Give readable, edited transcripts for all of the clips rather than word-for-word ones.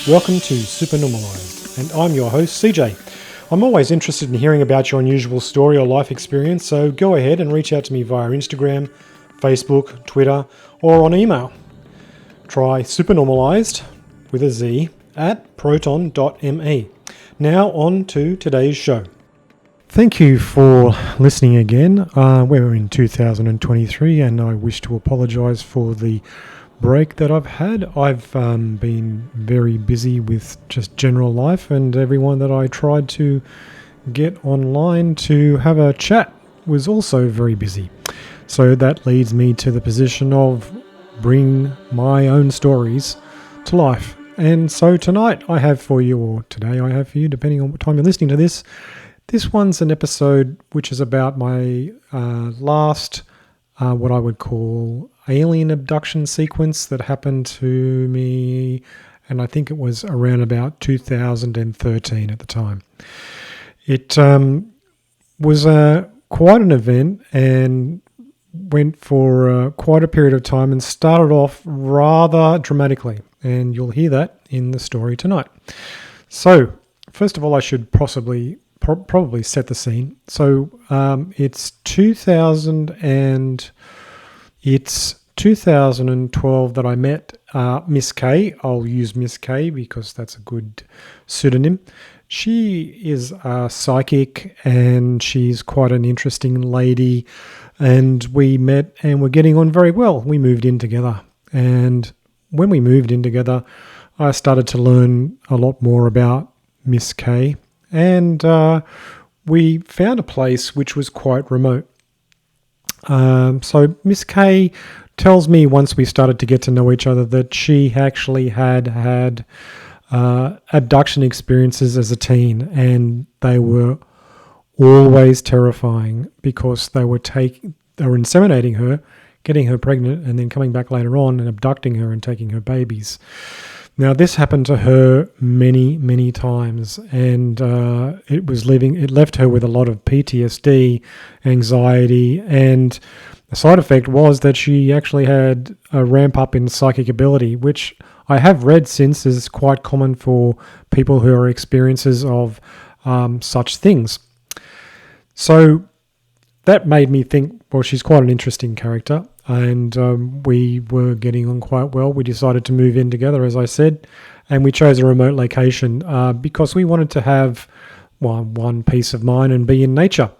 Welcome to Super Normalized, and I'm your host, CJ. I'm always interested in hearing about your unusual story or life experience, so go ahead and reach out to me via Instagram, Facebook, Twitter, or on email. Try Supernormalized with a Z at proton.me. Now on to today's show. Thank you for listening again. We're in 2023 and I wish to apologise for the break that I've had. I've been very busy with just general life, and everyone that I tried to get online to have a chat was also very busy. So that leads me to the position of bring my own stories to life. And so tonight I have for you, or today I have for you, depending on what time you're listening to this, this one's an episode which is about my last, what I would call alien abduction sequence that happened to me, and I think it was around about 2013 at the time. It was quite an event and went for quite a period of time and started off rather dramatically, and you'll hear that in the story tonight. So, first of all, I should probably set the scene. So, it's 2012 that I met Miss K. I'll use Miss K because that's a good pseudonym. She is a psychic and she's quite an interesting lady, and we met and we're getting on very well. We moved in together, and when we moved in together, I started to learn a lot more about Miss K, and we found a place which was quite remote. So Miss K tells me once we started to get to know each other that she actually had abduction experiences as a teen, and they were always terrifying because they were inseminating her, getting her pregnant, and then coming back later on and abducting her and taking her babies. Now, this happened to her many, many times, and it left her with a lot of PTSD, anxiety, and the side effect was that she actually had a ramp up in psychic ability, which I have read since is quite common for people who are experiencers of such things. So that made me think, well, she's quite an interesting character, and we were getting on quite well. We decided to move in together, as I said, and we chose a remote location because we wanted to have one peace of mind and be in nature.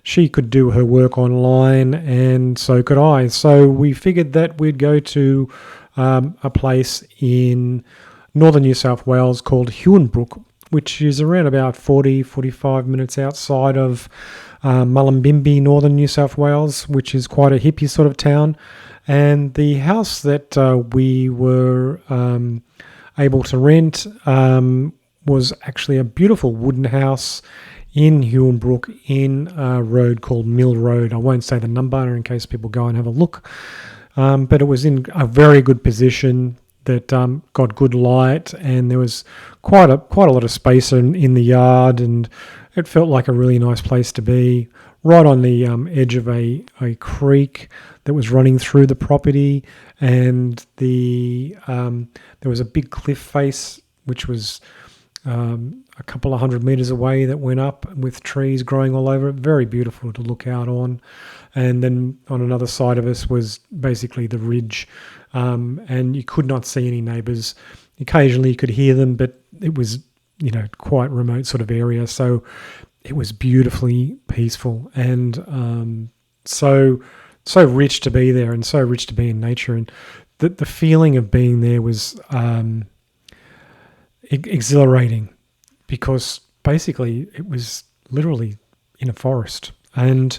She could do her work online, and so could I. So we figured that we'd go to a place in northern New South Wales called Huonbrook, which is around about 45 minutes outside of Mullumbimby, northern New South Wales, which is quite a hippie sort of town. And the house that we were able to rent was actually a beautiful wooden house in Huonbrook in a road called Mill Road. I won't say the number in case people go and have a look. But it was in a very good position that got good light, and there was quite a lot of space in the yard, and it felt like a really nice place to be, right on the edge of a creek that was running through the property, and there was a big cliff face which was a couple of 100 meters away that went up with trees growing all over it. Very beautiful to look out on. And then on another side of us was basically the ridge, and you could not see any neighbours. Occasionally you could hear them, but it was, quite remote sort of area. So it was beautifully peaceful, and so rich to be there, and so rich to be in nature. And the feeling of being there was exhilarating, because basically it was literally in a forest. And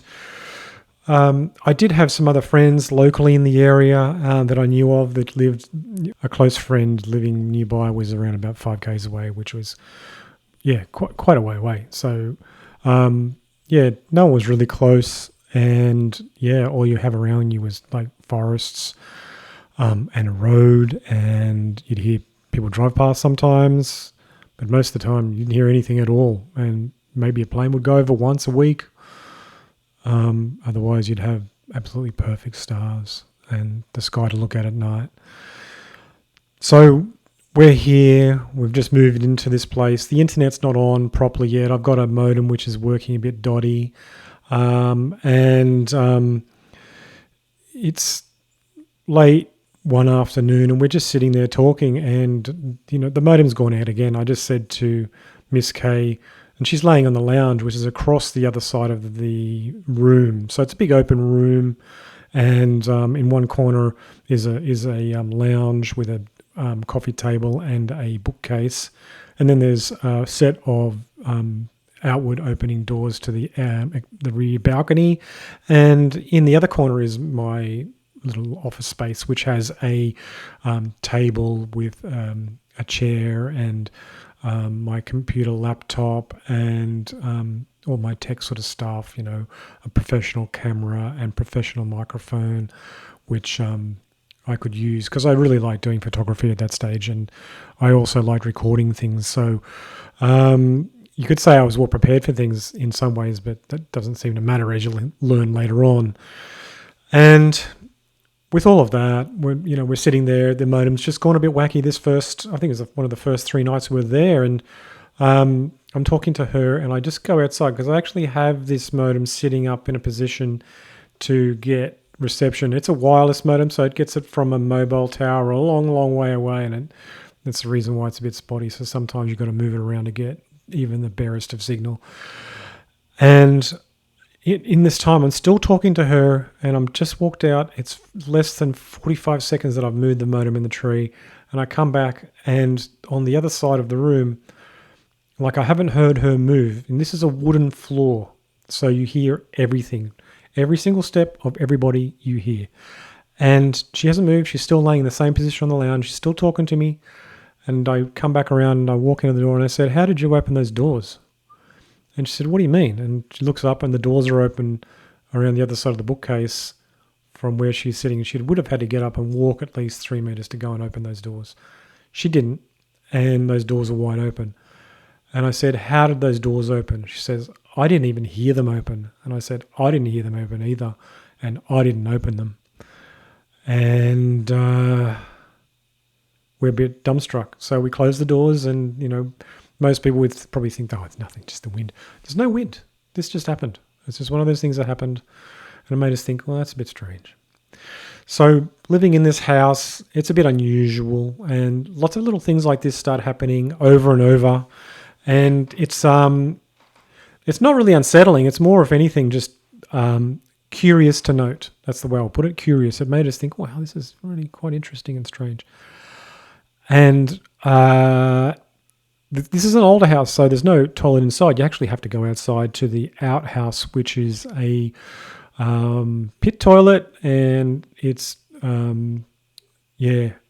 I did have some other friends locally in the area that I knew of that lived. A close friend living nearby was around about 5 k's away, which was, quite a way away. So, no one was really close. And, all you have around you was like forests and a road, and you'd hear people drive past sometimes, but most of the time you didn't hear anything at all. And maybe a plane would go over once a week. Otherwise, you'd have absolutely perfect stars and the sky to look at night. So we're here. We've just moved into this place. The internet's not on properly yet. I've got a modem which is working a bit dodgy. And it's late one afternoon and we're just sitting there talking, and the modem's gone out again. I just said to Miss K, and she's laying on the lounge, which is across the other side of the room. So it's a big open room, and in one corner is a lounge with a coffee table and a bookcase, and then there's a set of outward opening doors to the rear balcony, and in the other corner is my little office space, which has a table with a chair and my computer laptop and all my tech sort of stuff, a professional camera and professional microphone, which I could use because I really like doing photography at that stage, and I also like recording things. So you could say I was well prepared for things in some ways, but that doesn't seem to matter as you learn later on. And with all of that, we're sitting there. The modem's just gone a bit wacky. I think it was one of the first 3 nights we were there, and I'm talking to her, and I just go outside because I actually have this modem sitting up in a position to get reception. It's a wireless modem, so it gets it from a mobile tower a long, long way away, and that's the reason why it's a bit spotty. So sometimes you've got to move it around to get even the barest of signal. And in this time, I'm still talking to her, and I'm just walked out. It's less than 45 seconds that I've moved the modem in the tree, and I come back, and on the other side of the room, like I haven't heard her move, and this is a wooden floor, so you hear everything. Every single step of everybody you hear. And she hasn't moved. She's still laying in the same position on the lounge. She's still talking to me. And I come back around and I walk into the door and I said, "How did you open those doors?" And she said, "What do you mean?" And she looks up and the doors are open around the other side of the bookcase from where she's sitting. And she would have had to get up and walk at least 3 meters to go and open those doors. She didn't. And those doors are wide open. And I said, "How did those doors open?" She says, "I didn't even hear them open." And I said, "I didn't hear them open either. And I didn't open them." And we're a bit dumbstruck. So we closed the doors, and, most people would probably think, "Oh, it's nothing, just the wind." There's no wind. This just happened. It's just one of those things that happened. And it made us think, well, that's a bit strange. So living in this house, it's a bit unusual. And lots of little things like this start happening over and over. And it's not really unsettling. It's more, if anything, just curious to note. That's the way I'll put it, curious. It made us think, wow, this is really quite interesting and strange. And this is an older house, so there's no toilet inside. You actually have to go outside to the outhouse, which is a pit toilet, and it's,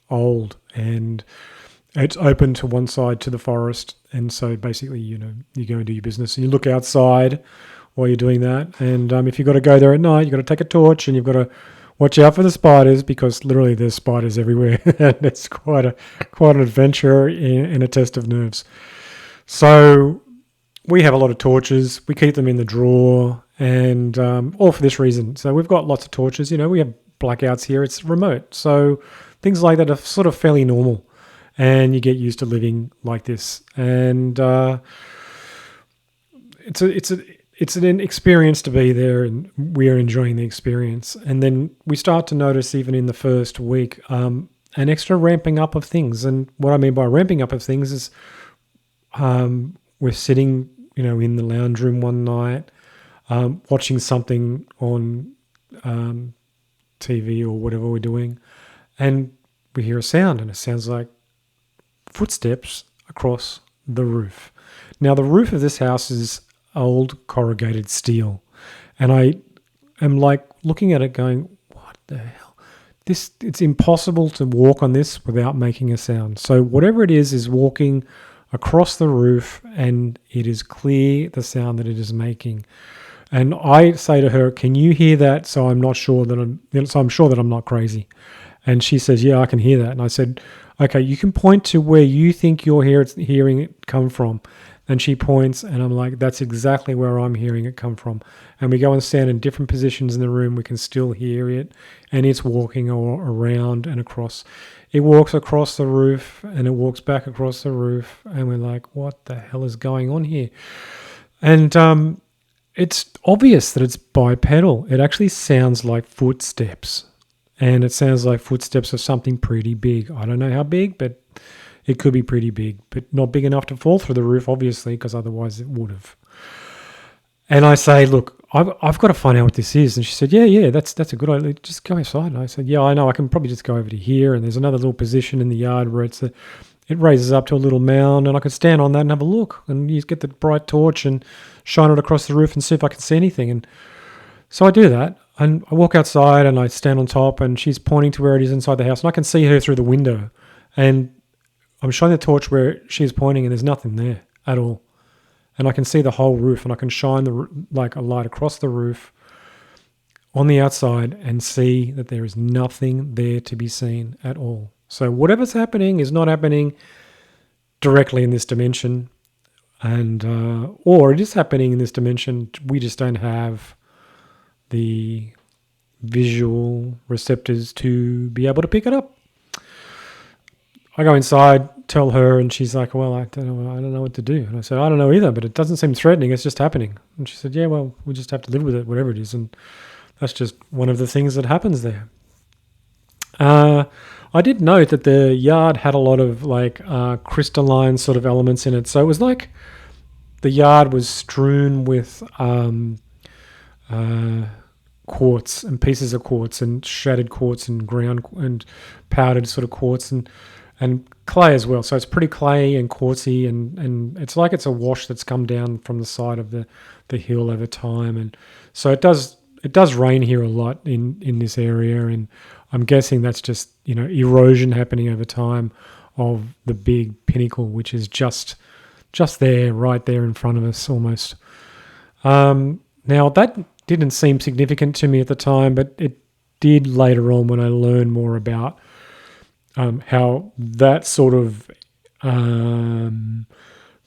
old. And it's open to one side to the forest. And so basically, you go and do your business and you look outside while you're doing that. And if you've got to go there at night, you've got to take a torch and you've got to watch out for the spiders, because literally there's spiders everywhere. And it's quite an adventure and a test of nerves. So we have a lot of torches. We keep them in the drawer, and all for this reason. So we've got lots of torches. We have blackouts here. It's remote. So things like that are sort of fairly normal. And you get used to living like this, and it's an experience to be there, and we are enjoying the experience. And then we start to notice, even in the first week, an extra ramping up of things. And what I mean by ramping up of things is, we're sitting, in the lounge room one night, watching something on TV or whatever we're doing, and we hear a sound, and it sounds like footsteps across the roof. Now, the roof of this house is old corrugated steel, and I am like looking at it going, what the hell? It's impossible to walk on this without making a sound. So whatever it is walking across the roof, and it is clear the sound that it is making. And I say to her, "Can you hear that?" So I'm sure that I'm not crazy. And she says, "Yeah, I can hear that." And I said, "Okay, you can point to where you think you're hearing it come from." And she points, and I'm like, that's exactly where I'm hearing it come from. And we go and stand in different positions in the room. We can still hear it, and it's walking around and across. It walks across the roof, and it walks back across the roof, and we're like, what the hell is going on here? And it's obvious that it's bipedal. It actually sounds like footsteps, and it sounds like footsteps of something pretty big. I don't know how big, but it could be pretty big, but not big enough to fall through the roof, obviously, because otherwise it would have. And I say, look, I've got to find out what this is. And she said, yeah, that's a good idea. Just go outside. And I said, yeah, I know. I can probably just go over to here. And there's another little position in the yard where it raises up to a little mound, and I could stand on that and have a look. And you get the bright torch and shine it across the roof and see if I can see anything. And so I do that. And I walk outside and I stand on top, and she's pointing to where it is inside the house. And I can see her through the window. And I'm shining the torch where she's pointing, and there's nothing there at all. And I can see the whole roof, and I can shine a light across the roof on the outside and see that there is nothing there to be seen at all. So whatever's happening is not happening directly in this dimension, and or it is happening in this dimension. We just don't have the visual receptors to be able to pick it up. I go inside, tell her, and she's like, well, I don't know what to do. And I said, I don't know either, but it doesn't seem threatening. It's just happening. And she said, yeah, well, we just have to live with it, whatever it is. And that's just one of the things that happens there. I did note that the yard had a lot of crystalline sort of elements in it. So it was like the yard was strewn with quartz and pieces of quartz and shattered quartz and ground and powdered sort of quartz and clay as well. So it's pretty clay and quartzy, and it's like it's a wash that's come down from the side of the hill over time. And so it does rain here a lot in this area, and I'm guessing that's just, erosion happening over time of the big pinnacle, which is just there, right there in front of us almost. Now that didn't seem significant to me at the time, but it did later on when I learned more about how that sort of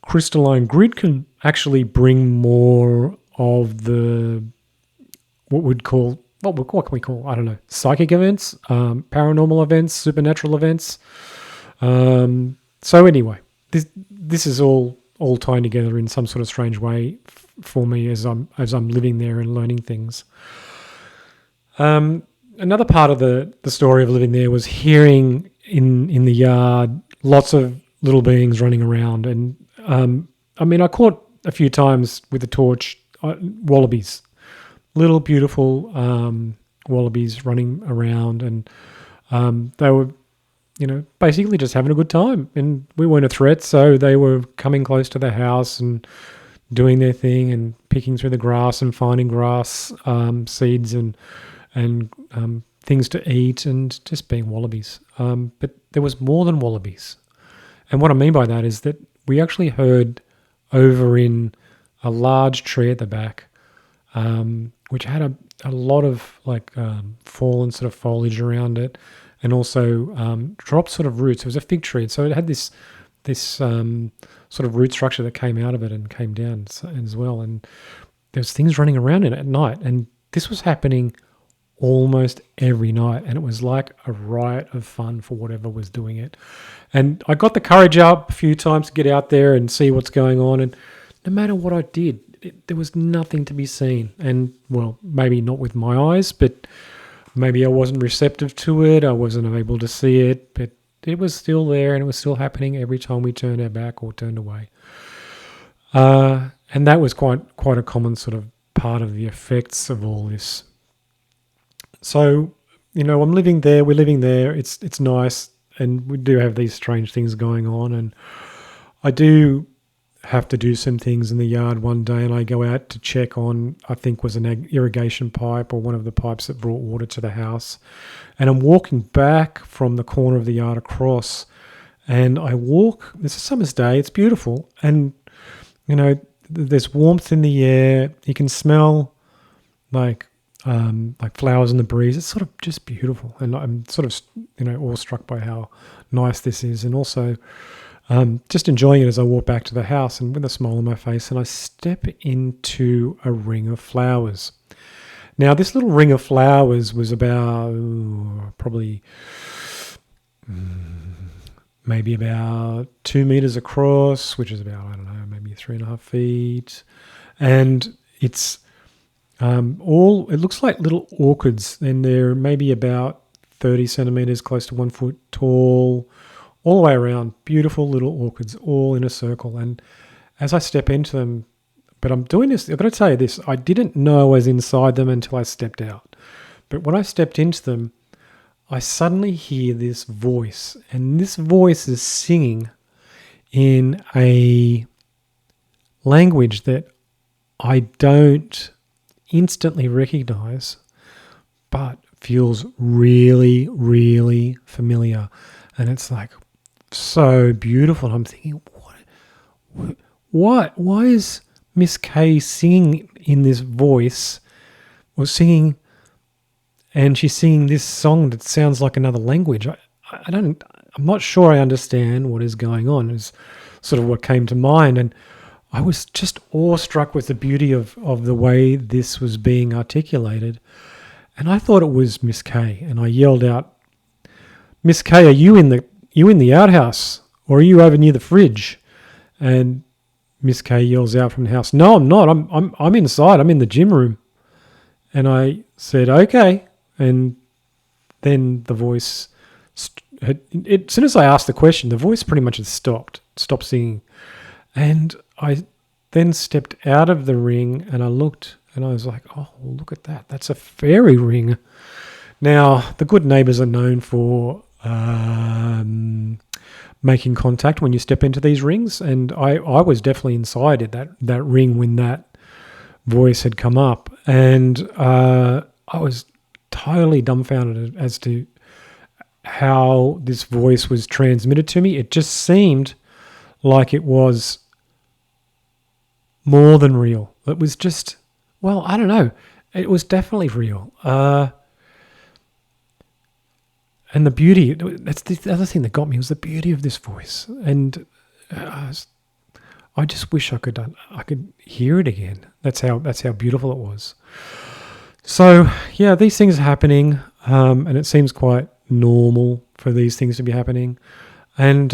crystalline grid can actually bring more of the what can we call, I don't know, psychic events, paranormal events, supernatural events. So anyway, this is all tying together in some sort of strange way for me as I'm living there and learning things. Another part of the story of living there was hearing in the yard lots of little beings running around, and I caught a few times with the torch wallabies, little beautiful wallabies running around, and they were basically just having a good time, and we weren't a threat, so they were coming close to the house and doing their thing and picking through the grass and finding grass seeds and things to eat and just being wallabies. But there was more than wallabies. And what I mean by that is that we actually heard over in a large tree at the back, which had a lot of fallen sort of foliage around it, and also dropped sort of roots. It was a fig tree, so it had this sort of root structure that came out of it and came down as well. And there's things running around in it at night, and this was happening almost every night, and it was like a riot of fun for whatever was doing it. And I got the courage up a few times to get out there and see what's going on, and no matter what I did, there was nothing to be seen. And well, maybe not with my eyes, but maybe I wasn't receptive to it, I wasn't able to see it, but it was still there, and it was still happening every time we turned our back or turned away. And that was quite a common sort of part of the effects of all this. So, I'm living there, we're living there, it's nice, and we do have these strange things going on, and I do have to do some things in the yard one day, and I go out to check on, I think was an irrigation pipe or one of the pipes that brought water to the house, and I'm walking back from the corner of the yard across, and I walk, it's a summer's day, it's beautiful, and there's warmth in the air, you can smell like flowers in the breeze. It's sort of just beautiful, and I'm sort of awestruck by how nice this is. And also just enjoying it as I walk back to the house and with a smile on my face, and I step into a ring of flowers. Now, this little ring of flowers was about probably maybe about 2 meters across, which is about, I don't know, maybe 3.5 feet. And it's it looks like little orchids, and they're maybe about 30 centimeters, close to 1 foot tall, all the way around. Beautiful little orchids, all in a circle. And as I step into them, but I'm doing this, I've got to tell you this, I didn't know I was inside them until I stepped out. But when I stepped into them, I suddenly hear this voice, and this voice is singing in a language that I don't instantly recognize, but feels really, really familiar. And it's like so beautiful. I'm thinking, why is Miss K singing in this voice, or singing, and she's singing this song that sounds like another language? I'm not sure I understand what is going on, is sort of what came to mind. And I was just awestruck with the beauty of the way this was being articulated. And I thought it was Miss K, and I yelled out, "Miss K, are you in the outhouse, or are you over near the fridge?" And Miss K yells out from the house, "No, I'm not. I'm inside. I'm in the gym room." And I said, "Okay." And then the voice, as soon as I asked the question, the voice pretty much had stopped singing. And I then stepped out of the ring, and I looked, and I was like, "Oh, look at that. That's a fairy ring." Now, the good neighbours are known for making contact when you step into these rings. And I was definitely inside that ring when that voice had come up. And I was totally dumbfounded as to how this voice was transmitted to me. It just seemed like it was more than real. It was just, well, I don't know. It was definitely real. And the beauty, that's the other thing that got me, was the beauty of this voice. And I just wish I could hear it again. That's how beautiful it was. So, yeah, these things are happening, and it seems quite normal for these things to be happening. And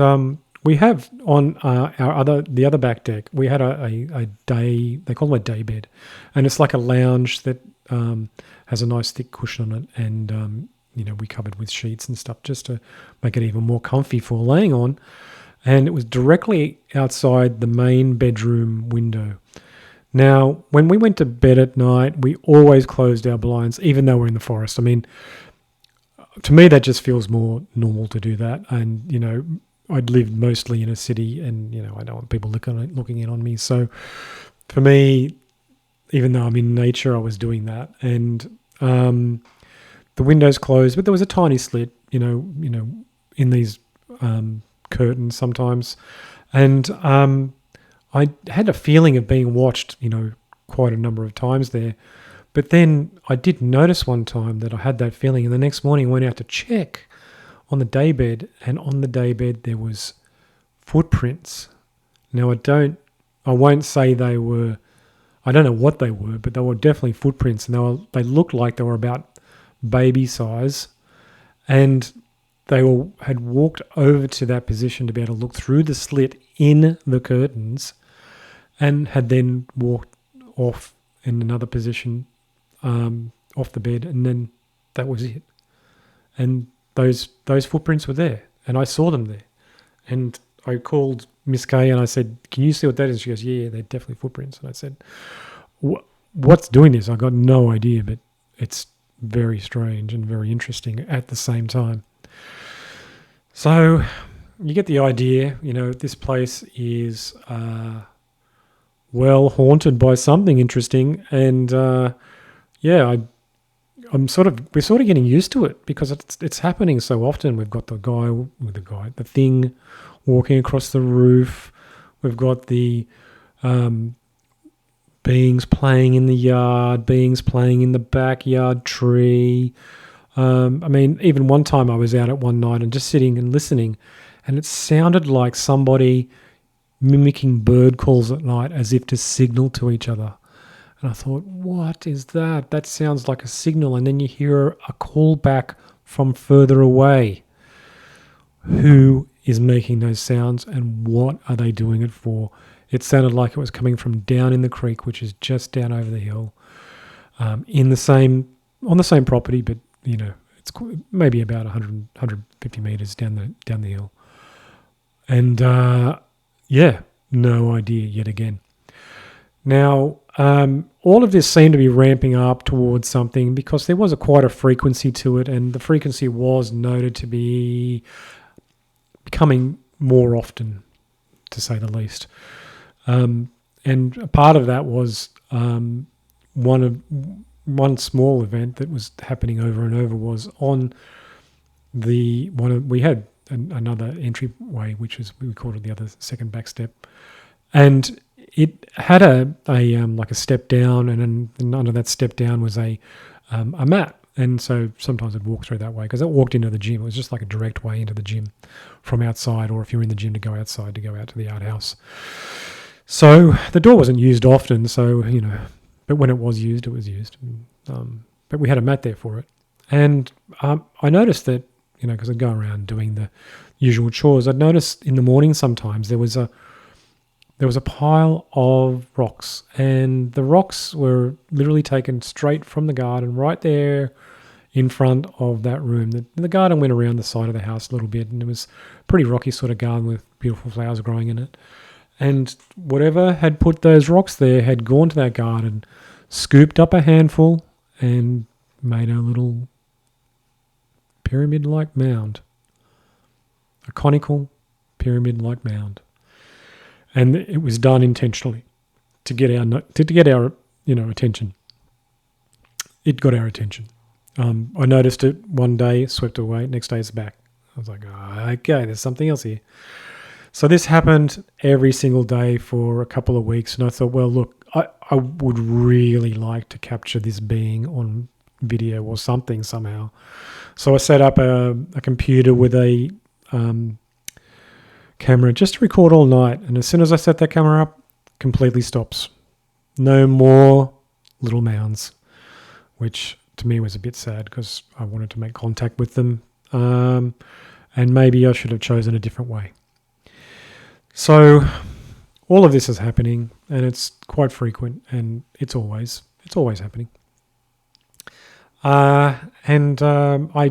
we have on the other back deck, we had a day, they call them a day bed, and it's like a lounge that has a nice thick cushion on it, and we covered with sheets and stuff just to make it even more comfy for laying on. And it was directly outside the main bedroom window. Now, when we went to bed at night, we always closed our blinds, even though we're in the forest. I mean, to me, that just feels more normal to do that. And, I'd lived mostly in a city, and, I don't want people looking in on me. So for me, even though I'm in nature, I was doing that. And the windows closed, but there was a tiny slit, in these curtains sometimes. And I had a feeling of being watched, quite a number of times there. But then I did notice one time that I had that feeling, and the next morning I went out to check on the daybed, and on the daybed there was footprints. Now I won't say they were, I don't know what they were, but they were definitely footprints, and they looked like they were about baby size, and they had walked over to that position to be able to look through the slit in the curtains, and had then walked off in another position off the bed, and then that was it. And those footprints were there, and I saw them there. And I called Miss K and I said, "Can you see what that is?" She goes, "Yeah, they're definitely footprints." And I said, "What's doing this?" I got no idea, but it's very strange and very interesting at the same time. So you get the idea, this place is well haunted by something interesting, and we're sort of getting used to it because it's happening so often. We've got the thing walking across the roof. We've got the beings playing in the yard, beings playing in the backyard tree. Even one time I was out at one night and just sitting and listening, and it sounded like somebody mimicking bird calls at night as if to signal to each other. And I thought, what is that? That sounds like a signal. And then you hear a call back from further away. Who is making those sounds and what are they doing it for? It sounded like it was coming from down in the creek, which is just down over the hill, on the same property, but it's maybe about 150 meters down the hill. And no idea yet again. Now, all of this seemed to be ramping up towards something because there was quite a frequency to it, and the frequency was noted to be becoming more often, to say the least. And a part of that was one small event that was happening over and over was on we had another entryway, which was, we called it the other second back step, and it had a step down, and then under that step down was a mat. And so sometimes I'd walk through that way because I walked into the gym. It was just like a direct way into the gym from outside, or if you're in the gym to go outside to go out to the outhouse. So the door wasn't used often, so, but when it was used, it was used. But we had a mat there for it. And I noticed that, because I'd go around doing the usual chores, I'd noticed in the morning sometimes there was a pile of rocks, and the rocks were literally taken straight from the garden right there in front of that room. The garden went around the side of the house a little bit, and it was a pretty rocky sort of garden with beautiful flowers growing in it. And whatever had put those rocks there had gone to that garden, scooped up a handful, and made a little pyramid-like mound, a conical pyramid-like mound. And it was done intentionally to get our attention. It got our attention. I noticed it one day, swept it away. Next day, it's back. I was like, okay, there's something else here. So this happened every single day for a couple of weeks, and I thought, well, look, I would really like to capture this being on video or something somehow. So I set up a computer with a camera just to record all night, and as soon as I set that camera up, completely stops. No more little mounds, which to me was a bit sad because I wanted to make contact with them, and maybe I should have chosen a different way. So all of this is happening, and it's quite frequent, and it's always happening. And I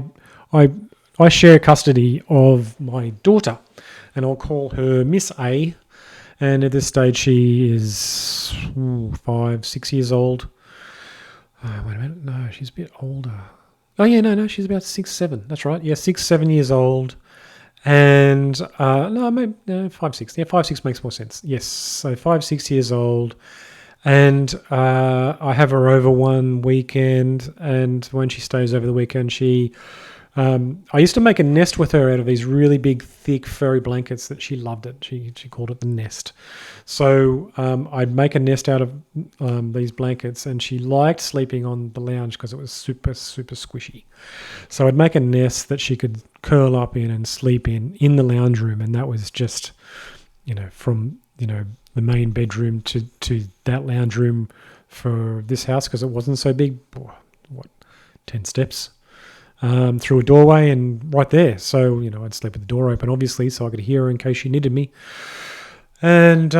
share custody of my daughter, and I'll call her Miss A. And at this stage, she is 5-6 years old. Wait a minute, no, she's a bit older. Oh yeah, no, she's about 6-7. That's right. Yeah, 6-7 years old. And maybe 5-6. Yeah, 5-6 makes more sense. Yes, so 5-6 years old. And I have her over one weekend, and when she stays over the weekend, I used to make a nest with her out of these really big, thick, furry blankets that she loved it. She called it the nest. So I'd make a nest out of these blankets, and she liked sleeping on the lounge because it was super, super squishy. So I'd make a nest that she could curl up in and sleep in the lounge room, and that was just, from, the main bedroom to that lounge room for this house, because it wasn't so big, 10 steps. Through a doorway and right there. So, I'd sleep with the door open, obviously, so I could hear her in case she needed me. And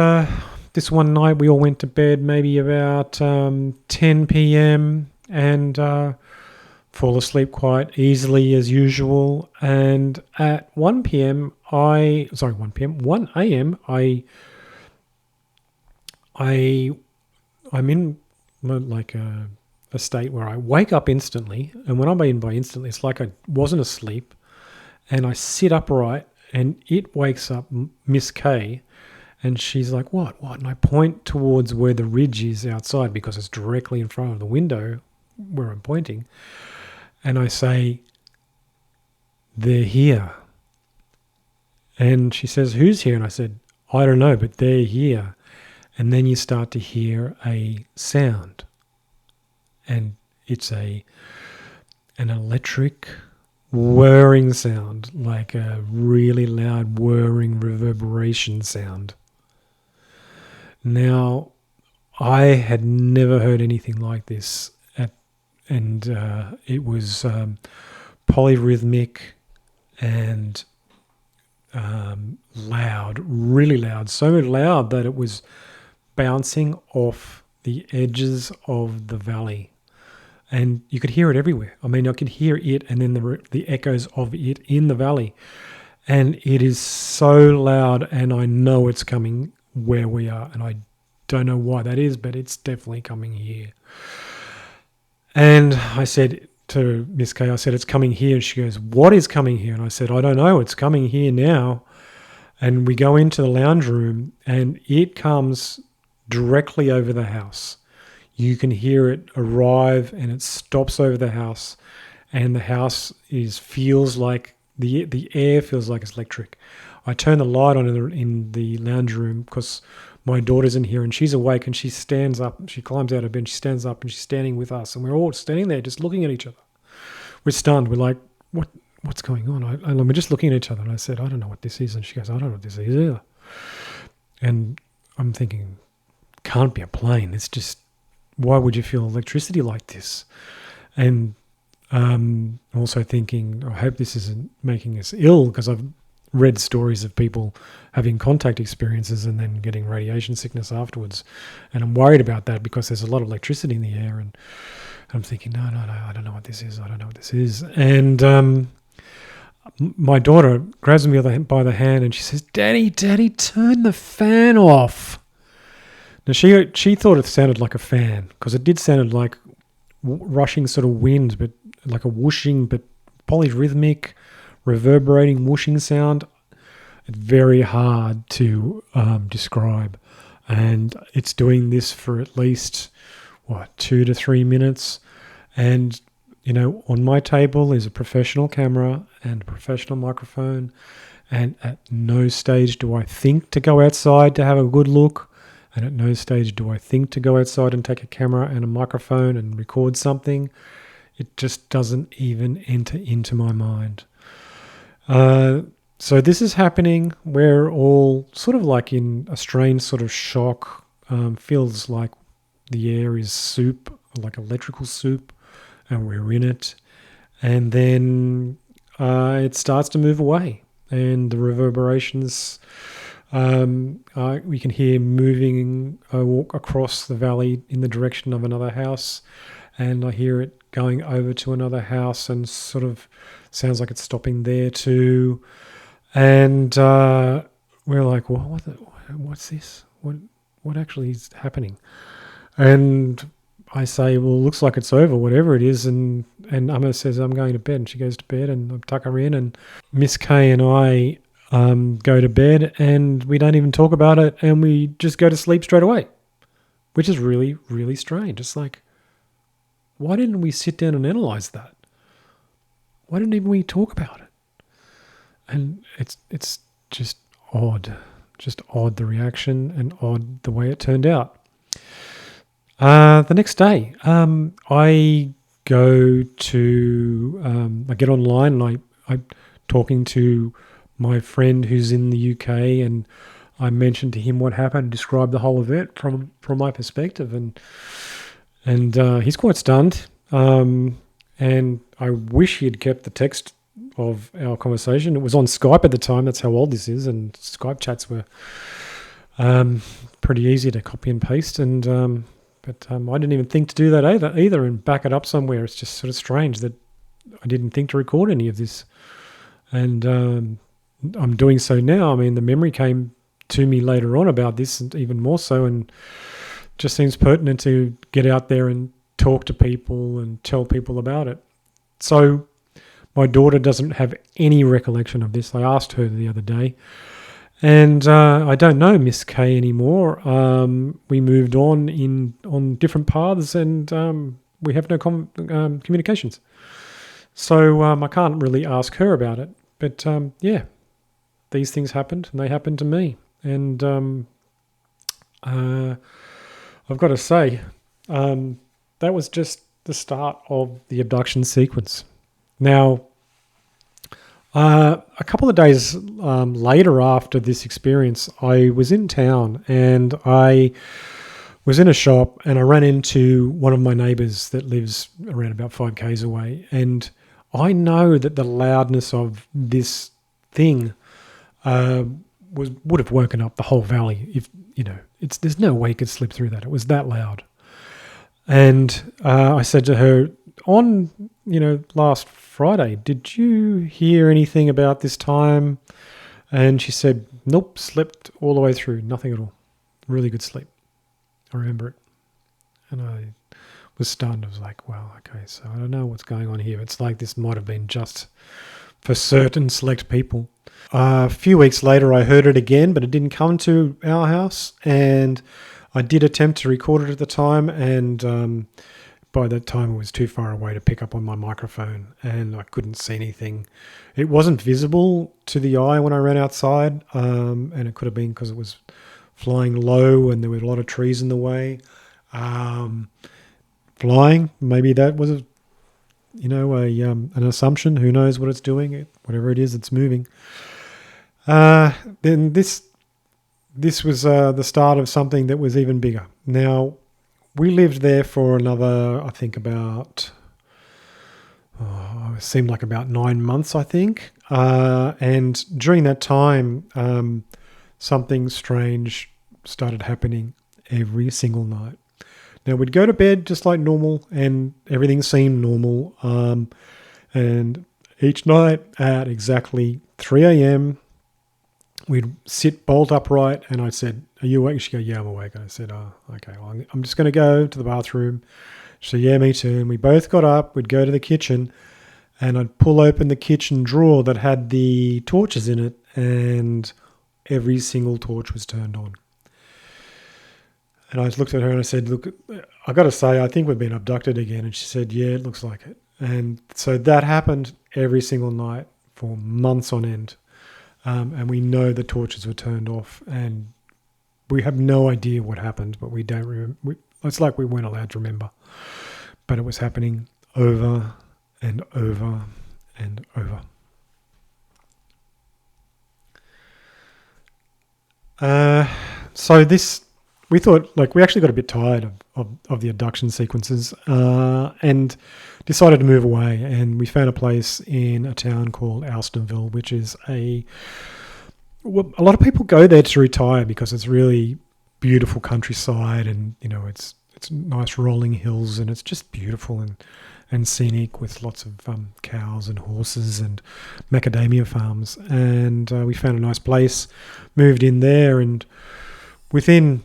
this one night we all went to bed maybe about 10 p.m. and fall asleep quite easily as usual. And at 1 a.m., I'm in like a state where I wake up instantly, and when I mean by instantly, it's like I wasn't asleep, and I sit upright, and it wakes up Miss K, and she's like, what? And I point towards where the ridge is outside because it's directly in front of the window where I'm pointing, and I say, they're here. And she says, who's here? And I said, I don't know, but they're here. And then you start to hear a sound. And it's an electric whirring sound, like a really loud whirring reverberation sound. Now, I had never heard anything like this, and it was polyrhythmic and loud, really loud, so loud that it was bouncing off the edges of the valley. And you could hear it everywhere. I mean, I could hear it and then the echoes of it in the valley. And it is so loud, and I know it's coming where we are. And I don't know why that is, but it's definitely coming here. And I said to Miss Kay, I said, it's coming here. And she goes, what is coming here? And I said, I don't know. It's coming here now. And we go into the lounge room, and it comes directly over the house. You can hear it arrive, and it stops over the house, and the house feels like the air feels like it's electric. I turn the light on in the lounge room because my daughter's in here, and she's awake, and she stands up. She climbs out of bed, and she stands up, and she's standing with us, and we're all standing there just looking at each other. We're stunned. We're like, what's going on? And we're just looking at each other, and I said, I don't know what this is. And she goes, I don't know what this is either. And I'm thinking, can't be a plane. It's just, why would you feel electricity like this? And also thinking, I hope this isn't making us ill, because I've read stories of people having contact experiences and then getting radiation sickness afterwards. And I'm worried about that because there's a lot of electricity in the air. And I'm thinking, no, I don't know what this is. I don't know what this is. And my daughter grabs me by the hand, and she says, Daddy, turn the fan off. Now, she thought it sounded like a fan, because it did sound like rushing sort of wind, but like a whooshing, but polyrhythmic, reverberating whooshing sound. It's very hard to describe. And it's doing this for at least, 2 to 3 minutes. And, on my table is a professional camera and a professional microphone. And at no stage do I think to go outside to have a good look. And at no stage do I think to go outside and take a camera and a microphone and record something. It just doesn't even enter into my mind. So this is happening. We're all sort of like in a strange sort of shock. Feels like the air is soup, like electrical soup, and we're in it. And then it starts to move away, and the reverberations... we can hear moving. I walk across the valley in the direction of another house, and I hear it going over to another house, and sort of sounds like it's stopping there too. And we're like, well, what's this? What actually is happening? And I say, well, it looks like it's over, whatever it is. And Amma says, I'm going to bed. And she goes to bed, and I tuck her in, and Miss Kay and I go to bed, and we don't even talk about it, and we just go to sleep straight away, which is really, really strange. It's like, why didn't we sit down and analyze that? Why didn't even we talk about it? And it's just odd the reaction, and odd the way it turned out. The next day, I go to, I get online, and I'm talking to my friend who's in the UK, and I mentioned to him what happened, described the whole event from my perspective, and he's quite stunned. And I wish he had kept the text of our conversation. It was on Skype at the time. That's how old this is, and Skype chats were pretty easy to copy and paste. And but I didn't even think to do that either, and back it up somewhere. It's just sort of strange that I didn't think to record any of this, and I'm doing so now. I mean, the memory came to me later on about this, and even more so, and just seems pertinent to get out there and talk to people and tell people about it. So my daughter doesn't have any recollection of this. I asked her the other day, and I don't know Miss K anymore. We moved on different paths, and we have no communications. So I can't really ask her about it. But yeah, these things happened, and they happened to me. And I've got to say, that was just the start of the abduction sequence. Now, A couple of days later after this experience, I was in town and I was in a shop and I ran into one of my neighbours that lives around about 5 k's away. And I know that the loudness of this thing uh, would have woken up the whole valley. If there's no way you could slip through that. It was that loud. And I said to her, on last Friday, did you hear anything about this time? And she said, nope, slept all the way through, nothing at all. Really good sleep. I remember it. And I was stunned. I was like, wow, okay, so I don't know what's going on here. It's like this might have been just for certain select people. A few weeks later, I heard it again, but it didn't come to our house. And I did attempt to record it at the time, and by that time it was too far away to pick up on my microphone, and I couldn't see anything. It wasn't visible to the eye when I ran outside, and it could have been because it was flying low and there were a lot of trees in the way. Flying, maybe that was an assumption. Who knows what it's doing? Whatever it is, it's moving. Then this was the start of something that was even bigger. Now, we lived there for another, I think it seemed like about 9 months, I think. And during that time, something strange started happening every single night. Now, we'd go to bed just like normal and everything seemed normal. And each night at exactly 3 a.m., we'd sit bolt upright and I said, are you awake? She'd go, yeah, I'm awake. And I said, oh, okay, well, I'm just going to go to the bathroom. She said, yeah, me too. And we both got up. We'd go to the kitchen and I'd pull open the kitchen drawer that had the torches in it and every single torch was turned on. And I just looked at her and I said, look, I got to say, I think we've been abducted again. And she said, yeah, it looks like it. And so that happened every single night for months on end. And we know the torches were turned off and we have no idea what happened, but we don't remember. It's like we weren't allowed to remember. But it was happening over and over and over. So we thought, we actually got a bit tired of the abduction sequences and decided to move away. And we found a place in a town called Alstonville, which is a lot of people go there to retire because it's really beautiful countryside and, it's nice rolling hills and it's just beautiful and scenic with lots of cows and horses and macadamia farms. And we found a nice place, moved in there, and within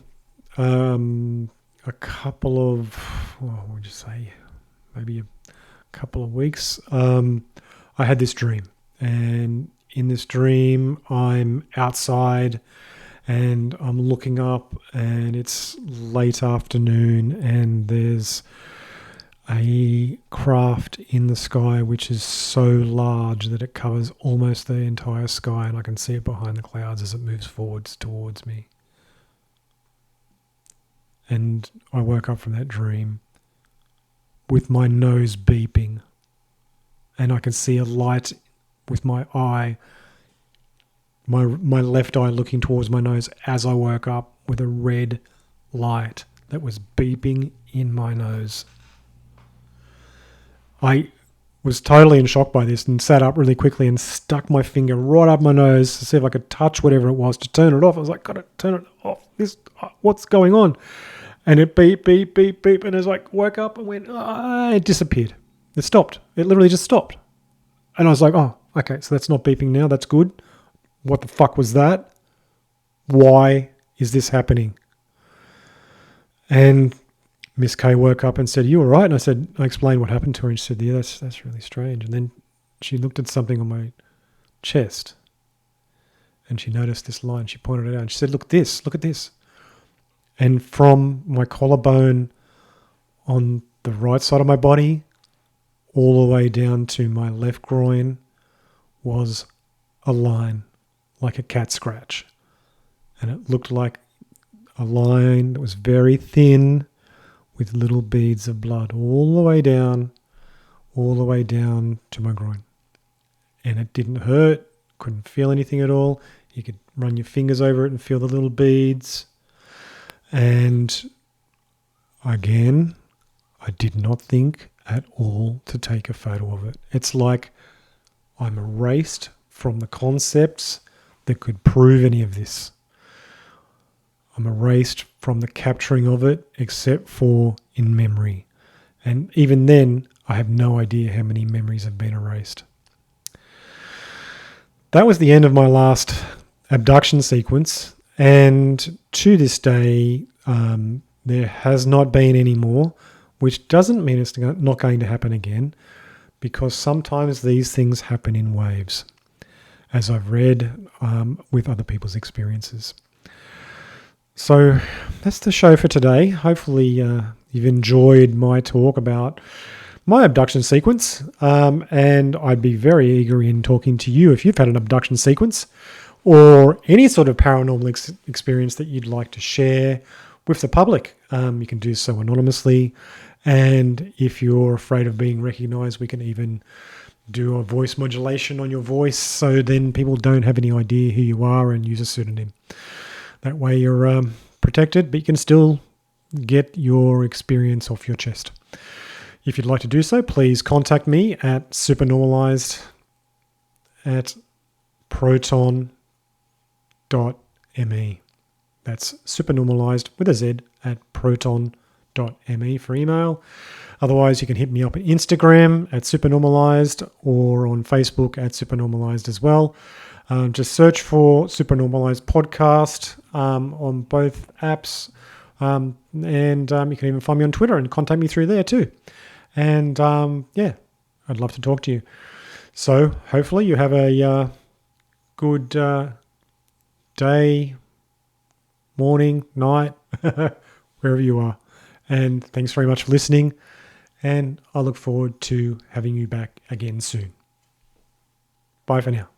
a couple of, what would you say, maybe a couple of weeks, I had this dream. And in this dream, I'm outside and I'm looking up and it's late afternoon and there's a craft in the sky which is so large that it covers almost the entire sky and I can see it behind the clouds as it moves forwards towards me. And I woke up from that dream with my nose beeping and I can see a light with my eye, my left eye looking towards my nose as I woke up with a red light that was beeping in my nose. I was totally in shock by this and sat up really quickly and stuck my finger right up my nose to see if I could touch whatever it was to turn it off. I was like, gotta turn it off. What's going on? And it beep, beep, beep, beep. And it was like, woke up and went, it disappeared. It stopped. It literally just stopped. And I was like, oh, okay, so that's not beeping now. That's good. What the fuck was that? Why is this happening? And Miss K woke up and said, you all right? And I explained what happened to her and she said, yeah, that's really strange. And then she looked at something on my chest and she noticed this line. She pointed it out and she said, look at this. And from my collarbone on the right side of my body all the way down to my left groin was a line, like a cat scratch. And it looked like a line that was very thin with little beads of blood all the way down to my groin. and it didn't hurt, couldn't feel anything at all. You could run your fingers over it and feel the little beads. And again, I did not think at all to take a photo of it. It's like I'm erased from the concepts that could prove any of this. I'm erased from the capturing of it, except for in memory. And even then, I have no idea how many memories have been erased. That was the end of my last abduction sequence. And to this day, there has not been any more, which doesn't mean it's not going to happen again, because sometimes these things happen in waves, as I've read with other people's experiences. So that's the show for today. Hopefully you've enjoyed my talk about my abduction sequence, and I'd be very eager in talking to you if you've had an abduction sequence or any sort of paranormal experience that you'd like to share with the public. You can do so anonymously, and if you're afraid of being recognized, we can even do a voice modulation on your voice so then people don't have any idea who you are, and use a pseudonym. That way you're protected, but you can still get your experience off your chest. If you'd like to do so, please contact me at supernormalized@proton.me. That's supernormalized with a Z at proton.me for email. Otherwise, you can hit me up on Instagram at supernormalized or on Facebook at supernormalized as well. Just search for Supernormalized Podcast on both apps. And you can even find me on Twitter and contact me through there too. And I'd love to talk to you. So hopefully you have a good day, morning, night, wherever you are. And thanks very much for listening. And I look forward to having you back again soon. Bye for now.